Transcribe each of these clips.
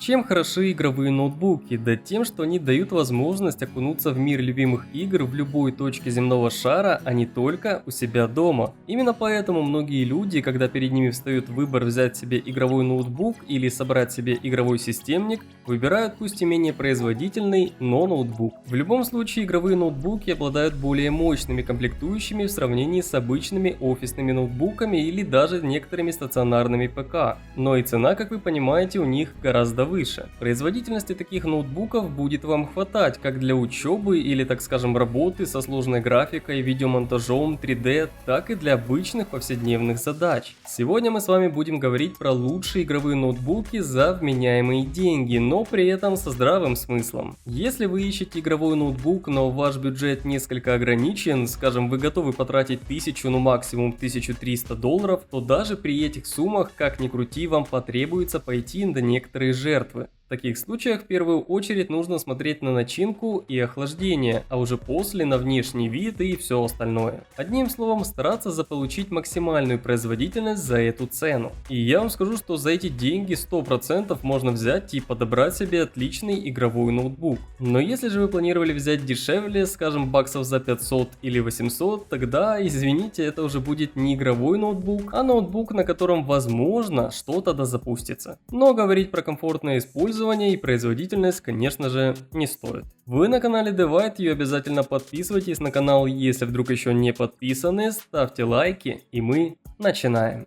Чем хороши игровые ноутбуки? Да тем, что они дают возможность окунуться в мир любимых игр в любой точке земного шара, а не только у себя дома. Именно поэтому многие люди, когда перед ними встает выбор взять себе игровой ноутбук или собрать себе игровой системник, выбирают пусть и менее производительный, но ноутбук. В любом случае, игровые ноутбуки обладают более мощными комплектующими в сравнении с обычными офисными ноутбуками или даже некоторыми стационарными ПК. Но и цена, как вы понимаете, у них гораздо выше. Производительности таких ноутбуков будет вам хватать как для учебы или, так скажем, работы со сложной графикой, видеомонтажом, 3D, так и для обычных повседневных задач. Сегодня мы с вами будем говорить про лучшие игровые ноутбуки за вменяемые деньги, но при этом со здравым смыслом. Если вы ищете игровой ноутбук, но ваш бюджет несколько ограничен, скажем, вы готовы потратить 1000, ну максимум $1300, то даже при этих суммах, как ни крути, вам потребуется пойти на некоторые жертвы. В таких случаях в первую очередь нужно смотреть на начинку и охлаждение, а уже после на внешний вид и все остальное. Одним словом, стараться заполучить максимальную производительность за эту цену. И я вам скажу, что за эти деньги 100% можно взять и подобрать себе отличный игровой ноутбук. Но если же вы планировали взять дешевле, скажем, баксов за 500 или 800, тогда, извините, это уже будет не игровой ноутбук, а ноутбук, на котором возможно что-то дозапустится. Но говорить про комфортное использование и производительность, конечно же, не стоит. Вы на канале Devite, и обязательно подписывайтесь на канал, если вдруг еще не подписаны, ставьте лайки, и мы начинаем.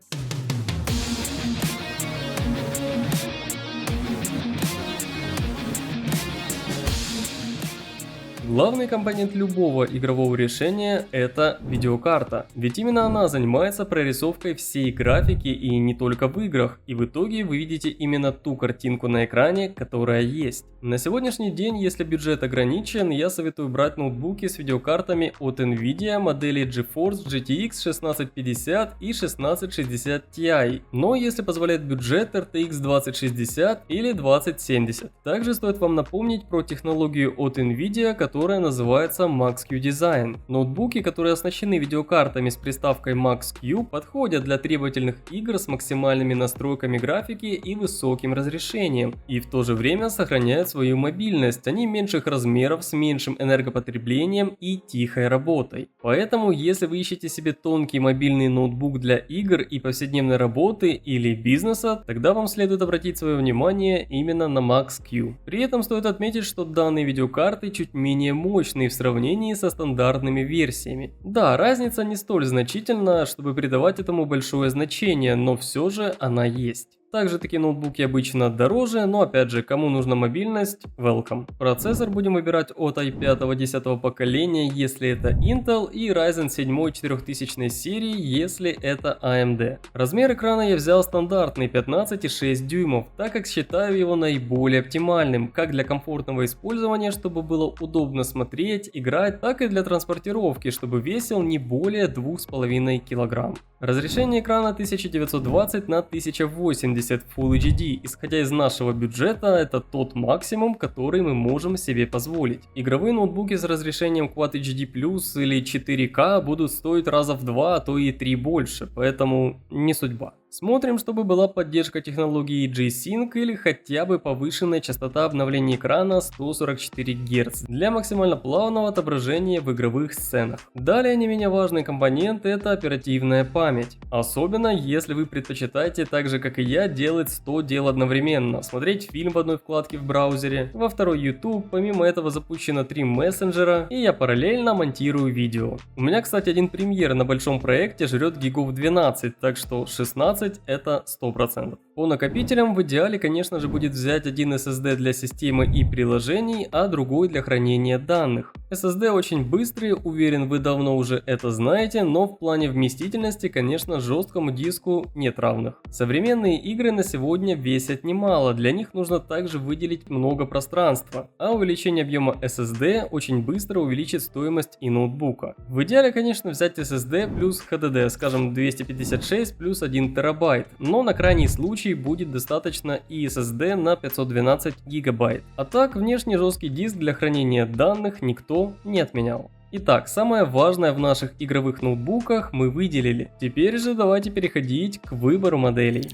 Главный компонент любого игрового решения – это видеокарта, ведь именно она занимается прорисовкой всей графики и не только в играх, и в итоге вы видите именно ту картинку на экране, которая есть. На сегодняшний день, если бюджет ограничен, я советую брать ноутбуки с видеокартами от Nvidia модели GeForce GTX 1650 и 1660 Ti, но если позволяет бюджет RTX 2060 или 2070. Также стоит вам напомнить про технологию от Nvidia, которая называется Max-Q Design. Ноутбуки, которые оснащены видеокартами с приставкой Max-Q, подходят для требовательных игр с максимальными настройками графики и высоким разрешением, и в то же время сохраняют свою мобильность. Они меньших размеров, с меньшим энергопотреблением и тихой работой. Поэтому, если вы ищете себе тонкий мобильный ноутбук для игр и повседневной работы или бизнеса, тогда вам следует обратить свое внимание именно на Max-Q. При этом стоит отметить, что данные видеокарты чуть менее мощные в сравнении со стандартными версиями. Да, разница не столь значительна, чтобы придавать этому большое значение, но все же она есть. Также такие ноутбуки обычно дороже, но опять же, кому нужна мобильность, welcome. Процессор будем выбирать от i5 10 поколения, если это Intel, и Ryzen 7 4000 серии, если это AMD. Размер экрана я взял стандартный 15,6 дюймов, так как считаю его наиболее оптимальным, как для комфортного использования, чтобы было удобно смотреть, играть, так и для транспортировки, чтобы весил не более 2,5 кг. Разрешение экрана 1920 на 1080 Full HD, исходя из нашего бюджета, это тот максимум, который мы можем себе позволить. Игровые ноутбуки с разрешением Quad HD Plus или 4К будут стоить раза в 2, а то и 3 больше, поэтому не судьба. Смотрим, чтобы была поддержка технологии G-Sync или хотя бы повышенная частота обновления экрана 144 Гц для максимально плавного отображения в игровых сценах. Далее не менее важный компонент – это оперативная память. Особенно если вы предпочитаете, так же как и я, делать 100 дел одновременно. Смотреть фильм в одной вкладке в браузере, во второй YouTube, помимо этого запущено 3 мессенджера, и я параллельно монтирую видео. У меня, кстати, один премьер на большом проекте жрет гигов 12, так что 16 это 100%. По накопителям в идеале, конечно же, будет взять один SSD для системы и приложений, а другой для хранения данных. SSD очень быстрый, уверен, вы давно уже это знаете, но в плане вместительности, конечно, жесткому диску нет равных. Современные игры на сегодня весят немало, для них нужно также выделить много пространства, а увеличение объема SSD очень быстро увеличит стоимость и ноутбука. В идеале, конечно, взять SSD плюс HDD, скажем, 256 плюс 1 терабайт, но на крайний случай будет достаточно и SSD на 512 гигабайт. А так, внешний жесткий диск для хранения данных никто не отменял. Итак, самое важное в наших игровых ноутбуках мы выделили. Теперь же давайте переходить к выбору моделей.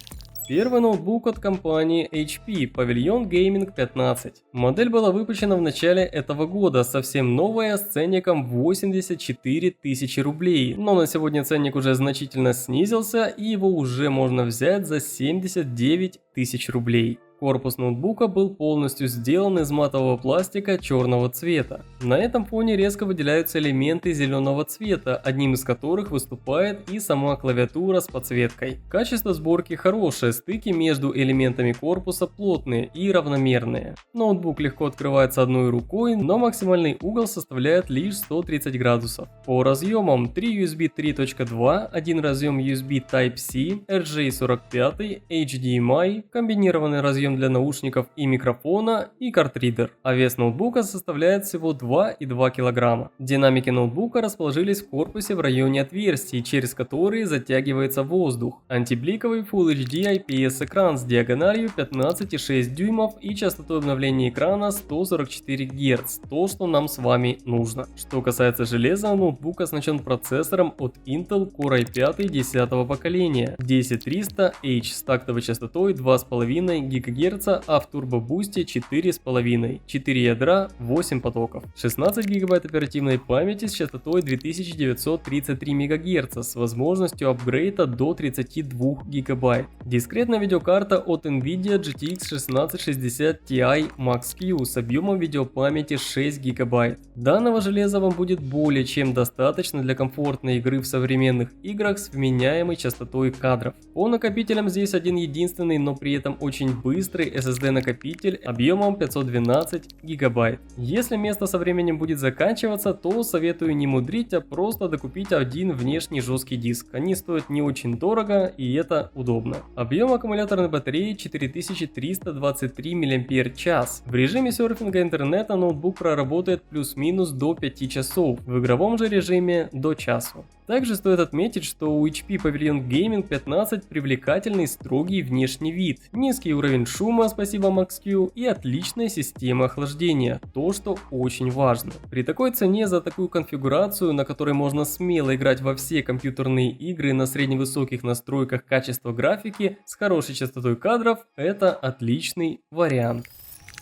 Первый ноутбук от компании HP Pavilion Gaming 15. Модель была выпущена в начале этого года, совсем новая, с ценником 84 тысячи рублей, но на сегодня ценник уже значительно снизился и его уже можно взять за 79 тысяч рублей. Корпус ноутбука был полностью сделан из матового пластика черного цвета. На этом фоне резко выделяются элементы зеленого цвета, одним из которых выступает и сама клавиатура с подсветкой. Качество сборки хорошее, стыки между элементами корпуса плотные и равномерные. Ноутбук легко открывается одной рукой, но максимальный угол составляет лишь 130 градусов. По разъемам 3 USB 3.2, один разъем USB Type-C, RJ45, HDMI, комбинированный разъем для наушников и микрофона и картридер, а вес ноутбука составляет всего 2,2 кг. Динамики ноутбука расположились в корпусе в районе отверстий, через которые затягивается воздух. Антибликовый Full HD IPS экран с диагональю 15,6 дюймов и частотой обновления экрана 144 Гц, то, что нам с вами нужно. Что касается железа, ноутбук оснащен процессором от Intel Core i5 10 поколения 10300H с тактовой частотой 2,5 ГГц, а в турбобусте 4,5, 4 ядра, 8 потоков, 16 ГБ оперативной памяти с частотой 2933 МГц с возможностью апгрейда до 32 ГБ. Дискретная видеокарта от NVIDIA GTX 1660 Ti Max-Q с объемом видеопамяти 6 ГБ. Данного железа вам будет более чем достаточно для комфортной игры в современных играх с вменяемой частотой кадров. По накопителям здесь один единственный, но при этом очень быстрый SSD-накопитель объемом 512 ГБ. Если место со временем будет заканчиваться, то советую не мудрить, а просто докупить один внешний жесткий диск. Они стоят не очень дорого, и это удобно. Объем аккумуляторной батареи 4323 мАч. В режиме серфинга интернета ноутбук проработает плюс-минус до 5 часов, в игровом же режиме до часу. Также стоит отметить, что у HP Pavilion Gaming 15 привлекательный строгий внешний вид, низкий уровень шума, спасибо Max-Q, и отличная система охлаждения, то, что очень важно. При такой цене за такую конфигурацию, на которой можно смело играть во все компьютерные игры на средневысоких настройках качества графики с хорошей частотой кадров, это отличный вариант.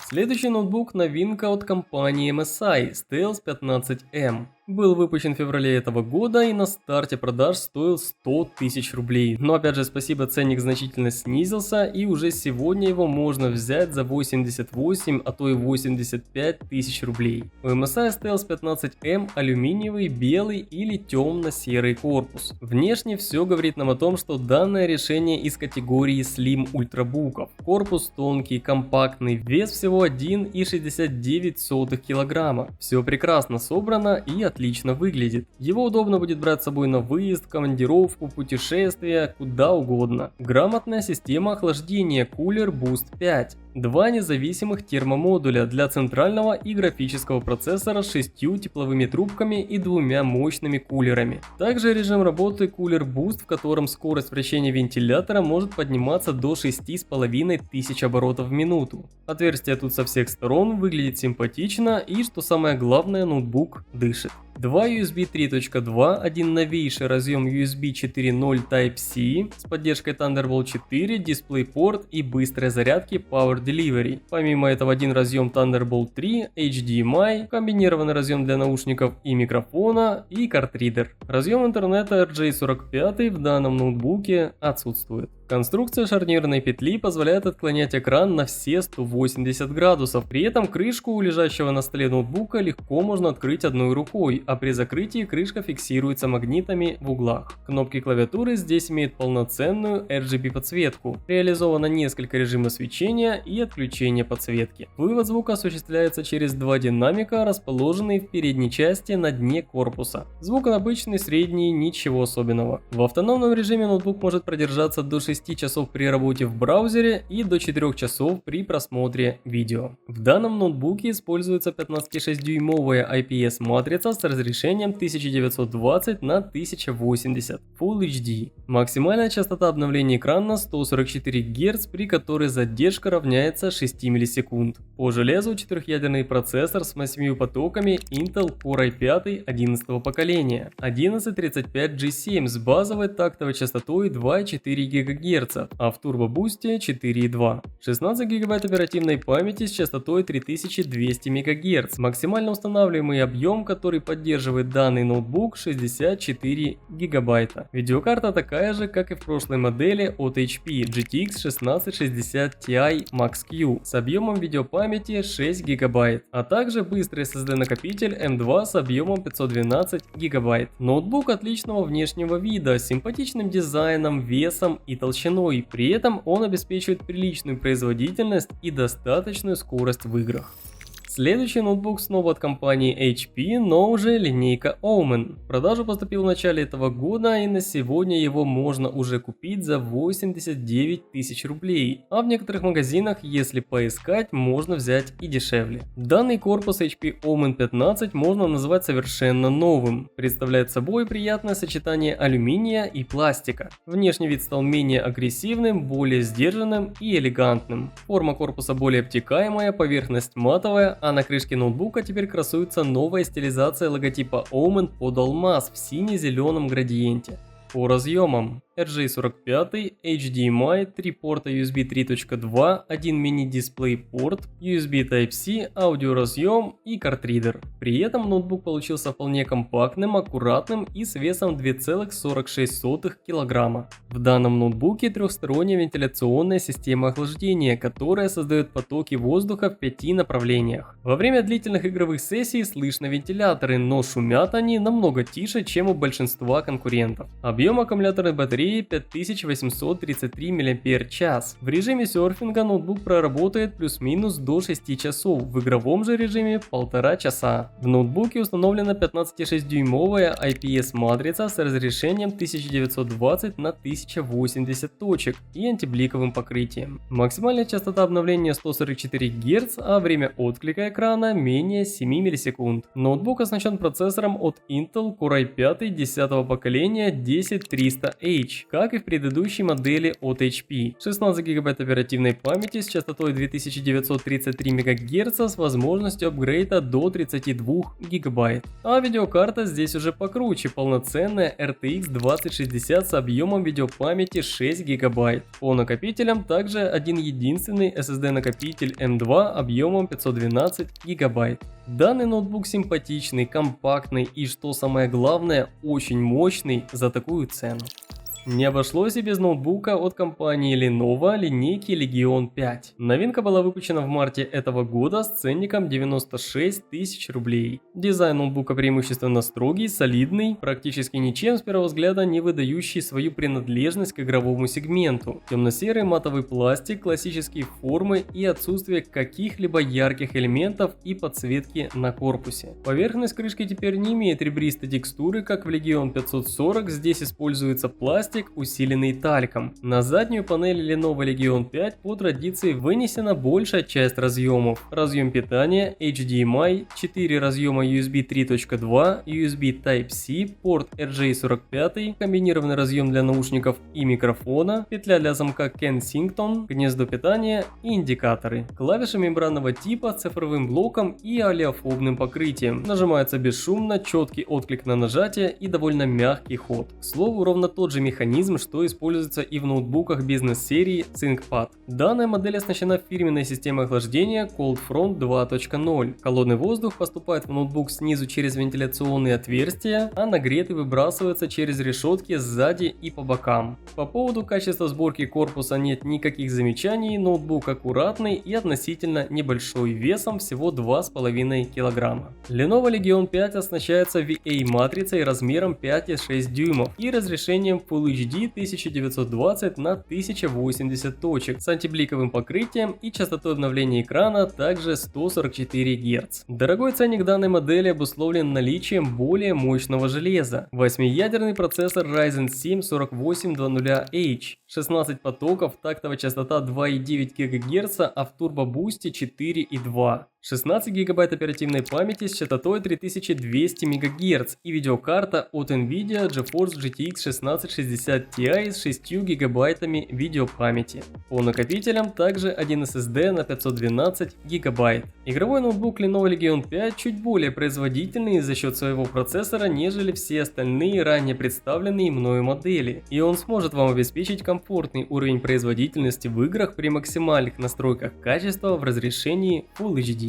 Следующий ноутбук — новинка от компании MSI Stealth 15M. Был выпущен в феврале этого года и на старте продаж стоил 100 тысяч рублей. Но опять же, спасибо, ценник значительно снизился, и уже сегодня его можно взять за 88, а то и 85 тысяч рублей. У MSI Stealth 15M алюминиевый, белый или темно-серый корпус. Внешне все говорит нам о том, что данное решение из категории Slim ультрабуков. Корпус тонкий, компактный, вес всего 1,69 кг. Все прекрасно собрано и отлично выглядит. Его удобно будет брать с собой на выезд, командировку, путешествия, куда угодно. Грамотная система охлаждения Cooler Boost 5. Два независимых термомодуля для центрального и графического процессора с 6 тепловыми трубками и двумя мощными кулерами. Также режим работы Cooler Boost, в котором скорость вращения вентилятора может подниматься до 6500 оборотов в минуту. Отверстие тут со всех сторон, выглядит симпатично и, что самое главное, ноутбук дышит. Два USB 3.2, один новейший разъем USB 4.0 Type-C с поддержкой Thunderbolt 4, DisplayPort и быстрой зарядки Power Delivery. Помимо этого один разъем Thunderbolt 3, HDMI, комбинированный разъем для наушников и микрофона и картридер. Разъем интернета RJ45 в данном ноутбуке отсутствует. Конструкция шарнирной петли позволяет отклонять экран на все 180 градусов. При этом крышку у лежащего на столе ноутбука легко можно открыть одной рукой, а при закрытии крышка фиксируется магнитами в углах. Кнопки клавиатуры здесь имеют полноценную RGB подсветку. Реализовано несколько режимов свечения и отключения подсветки. Вывод звука осуществляется через два динамика, расположенные в передней части на дне корпуса. Звук обычный, средний, ничего особенного. В автономном режиме ноутбук может продержаться до 6 часов при работе в браузере и до 4 часов при просмотре видео. В данном ноутбуке используется 15,6-дюймовая IPS матрица с разрешением 1920 на 1080 Full HD. Максимальная частота обновления экрана 144 Гц, при которой задержка равняется 6 миллисекунд. По железу четырехъядерный процессор с 8 потоками Intel Core i5 11 поколения, 1135G7 с базовой тактовой частотой 2,4 ГГц, а в турбобусте 4,2. 16 ГБ оперативной памяти с частотой 3200 МГц. Максимально устанавливаемый объем, который поддерживает данный ноутбук, 64 ГБ. Видеокарта такая же, как и в прошлой модели от HP GTX 1660 Ti Max-Q с объемом видеопамяти 6 ГБ, а также быстрый SSD-накопитель M2 с объемом 512 ГБ. Ноутбук отличного внешнего вида, с симпатичным дизайном, весом и толщиной, при этом он обеспечивает приличную производительность и достаточную скорость в играх. Следующий ноутбук снова от компании HP, но уже линейка Omen. В продажу поступил в начале этого года, и на сегодня его можно уже купить за 89 тысяч рублей, а в некоторых магазинах, если поискать, можно взять и дешевле. Данный корпус HP Omen 15 можно назвать совершенно новым. Представляет собой приятное сочетание алюминия и пластика. Внешний вид стал менее агрессивным, более сдержанным и элегантным. Форма корпуса более обтекаемая, поверхность матовая, а на крышке ноутбука теперь красуется новая стилизация логотипа Omen под алмаз в сине-зеленом градиенте. По разъемам: RJ45, HDMI, 3 порта USB 3.2, 1 мини-дисплей порт, USB Type-C, аудиоразъем и картридер. При этом ноутбук получился вполне компактным, аккуратным и с весом 2,46 кг. В данном ноутбуке трехсторонняя вентиляционная система охлаждения, которая создает потоки воздуха в 5 направлениях. Во время длительных игровых сессий слышно вентиляторы, но шумят они намного тише, чем у большинства конкурентов. Объем аккумуляторной батареи 5833 мАч. В режиме серфинга ноутбук проработает плюс-минус до 6 часов, в игровом же режиме 1,5 часа. В ноутбуке установлена 15,6-дюймовая IPS матрица с разрешением 1920 на 1080 точек и антибликовым покрытием. Максимальная частота обновления 144 Гц, а время отклика экрана менее 7 миллисекунд. Ноутбук оснащен процессором от Intel Core i5 10 поколения 10300H, как и в предыдущей модели от HP. 16 ГБ оперативной памяти с частотой 2933 МГц с возможностью апгрейда до 32 ГБ. А видеокарта здесь уже покруче, полноценная RTX 2060 с объемом видеопамяти 6 ГБ. По накопителям также один единственный SSD-накопитель M2 объемом 512 ГБ. Данный ноутбук симпатичный, компактный и, что самое главное, очень мощный за такую цену. Не обошлось и без ноутбука от компании Lenovo линейки Legion 5. Новинка была выпущена в марте этого года с ценником 96 тысяч рублей. Дизайн ноутбука преимущественно строгий, солидный, практически ничем с первого взгляда не выдающий свою принадлежность к игровому сегменту. Темно-серый матовый пластик, классические формы и отсутствие каких-либо ярких элементов и подсветки на корпусе. Поверхность крышки теперь не имеет ребристой текстуры, как в Legion 540, здесь используется пластик, усиленный тальком. На заднюю панель Lenovo Legion 5 по традиции вынесена большая часть разъемов. Разъем питания, HDMI, 4 разъема USB 3.2, USB Type-C, порт RJ45, комбинированный разъем для наушников и микрофона, петля для замка Kensington, гнездо питания и индикаторы. Клавиши мембранного типа с цифровым блоком и олеофобным покрытием. Нажимается бесшумно, четкий отклик на нажатие и довольно мягкий ход. К слову, ровно тот же механизм, что используется и в ноутбуках бизнес-серии ThinkPad. Данная модель оснащена фирменной системой охлаждения Cold Front 2.0. Холодный воздух поступает в ноутбук снизу через вентиляционные отверстия, а нагретый выбрасывается через решетки сзади и по бокам. По поводу качества сборки корпуса нет никаких замечаний, ноутбук аккуратный и относительно небольшой, весом всего 2,5 кг. Lenovo Legion 5 оснащается VA-матрицей размером 5,6 дюймов и разрешением Full HD 1920 на 1080 точек с антибликовым покрытием и частотой обновления экрана также 144 Гц. Дорогой ценник данной модели обусловлен наличием более мощного железа. 8-ядерный процессор Ryzen 7 4800H, 16 потоков, тактовая частота 2,9 ГГц, а в турбобусте 4,2. 16 гигабайт оперативной памяти с частотой 3200 МГц и видеокарта от Nvidia GeForce GTX 1660 Ti с 6 гигабайтами видеопамяти. По накопителям также один SSD на 512 гигабайт. Игровой ноутбук Lenovo Legion 5 чуть более производительный за счет своего процессора, нежели все остальные ранее представленные мною модели, и он сможет вам обеспечить комфортный уровень производительности в играх при максимальных настройках качества в разрешении Full HD.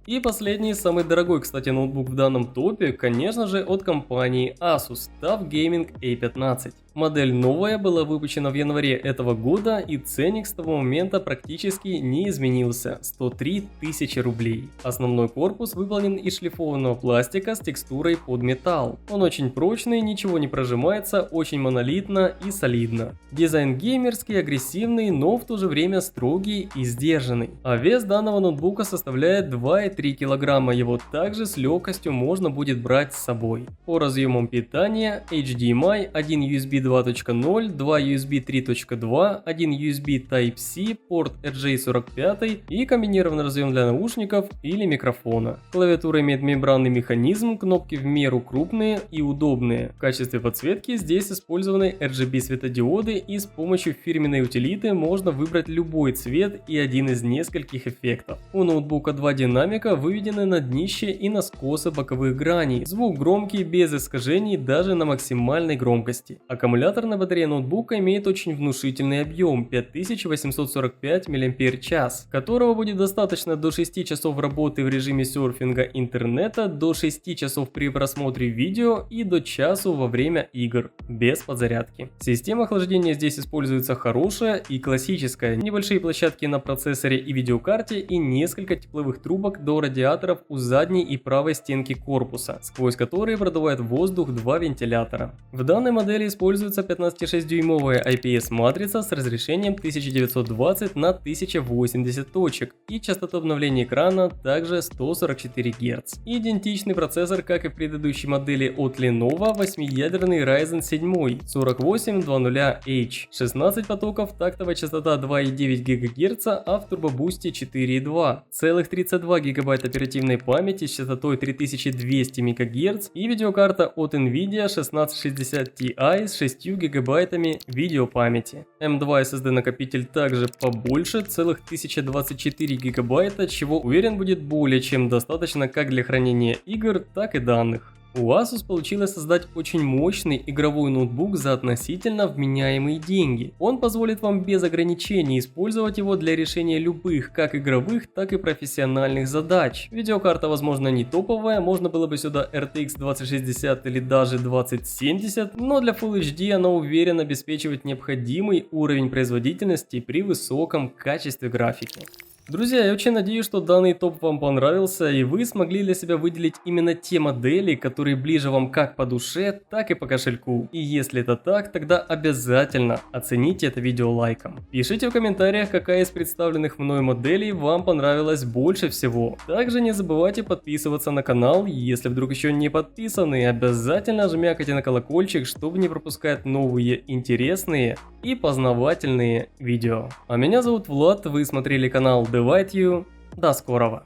И последний, самый дорогой, кстати, ноутбук в данном топе, конечно же, от компании Asus TUF Gaming A15. Модель новая, была выпущена в январе этого года, и ценник с того момента практически не изменился – 103 тысячи рублей. Основной корпус выполнен из шлифованного пластика с текстурой под металл. Он очень прочный, ничего не прожимается, очень монолитно и солидно. Дизайн геймерский, агрессивный, но в то же время строгий и сдержанный. А вес данного ноутбука составляет 2,3 кг, его также с легкостью можно будет брать с собой. По разъемам питания HDMI, 1 USB 2.0, 2 USB 3.2, 1 USB Type-C, порт RJ45 и комбинированный разъем для наушников или микрофона. Клавиатура имеет мембранный механизм, кнопки в меру крупные и удобные. В качестве подсветки здесь использованы RGB светодиоды, и с помощью фирменной утилиты можно выбрать любой цвет и один из нескольких эффектов. У ноутбука два динамика выведены на днище и на скосы боковых граней. Звук громкий, без искажений даже на максимальной громкости. Аккумуляторная батарея ноутбука имеет очень внушительный объем 5845 мАч, которого будет достаточно до 6 часов работы в режиме серфинга интернета, до 6 часов при просмотре видео и до часу во время игр, без подзарядки. Система охлаждения здесь используется хорошая и классическая, небольшие площадки на процессоре и видеокарте и несколько тепловых трубок до радиаторов у задней и правой стенки корпуса, сквозь которые продувает воздух два вентилятора. В данной модели используется 15,6-дюймовая IPS-матрица с разрешением 1920 на 1080 точек и частота обновления экрана также 144 Гц. Идентичный процессор, как и в предыдущей модели от Lenovo, 8-ядерный Ryzen 7 4800H, 16 потоков, тактовая частота 2,9 ГГц, а в турбобусте 4,2, целых 32 ГБ оперативной памяти с частотой 3200 МГц и видеокарта от Nvidia 1660 Ti с 6 гигабайтами видеопамяти. M2 SSD накопитель также побольше, целых 1024 гигабайта, чего, уверен, будет более чем достаточно как для хранения игр, так и данных. У Asus получилось создать очень мощный игровой ноутбук за относительно вменяемые деньги. Он позволит вам без ограничений использовать его для решения любых как игровых, так и профессиональных задач. Видеокарта, возможно, не топовая, можно было бы сюда RTX 2060 или даже 2070, но для Full HD она уверенно обеспечивает необходимый уровень производительности при высоком качестве графики. Друзья, я очень надеюсь, что данный топ вам понравился и вы смогли для себя выделить именно те модели, которые ближе вам как по душе, так и по кошельку. И если это так, тогда обязательно оцените это видео лайком. Пишите в комментариях, какая из представленных мной моделей вам понравилась больше всего. Также не забывайте подписываться на канал, если вдруг еще не подписаны, обязательно жмякайте на колокольчик, чтобы не пропускать новые интересные и познавательные видео. А меня зовут Влад, вы смотрели канал Divide You. До скорого!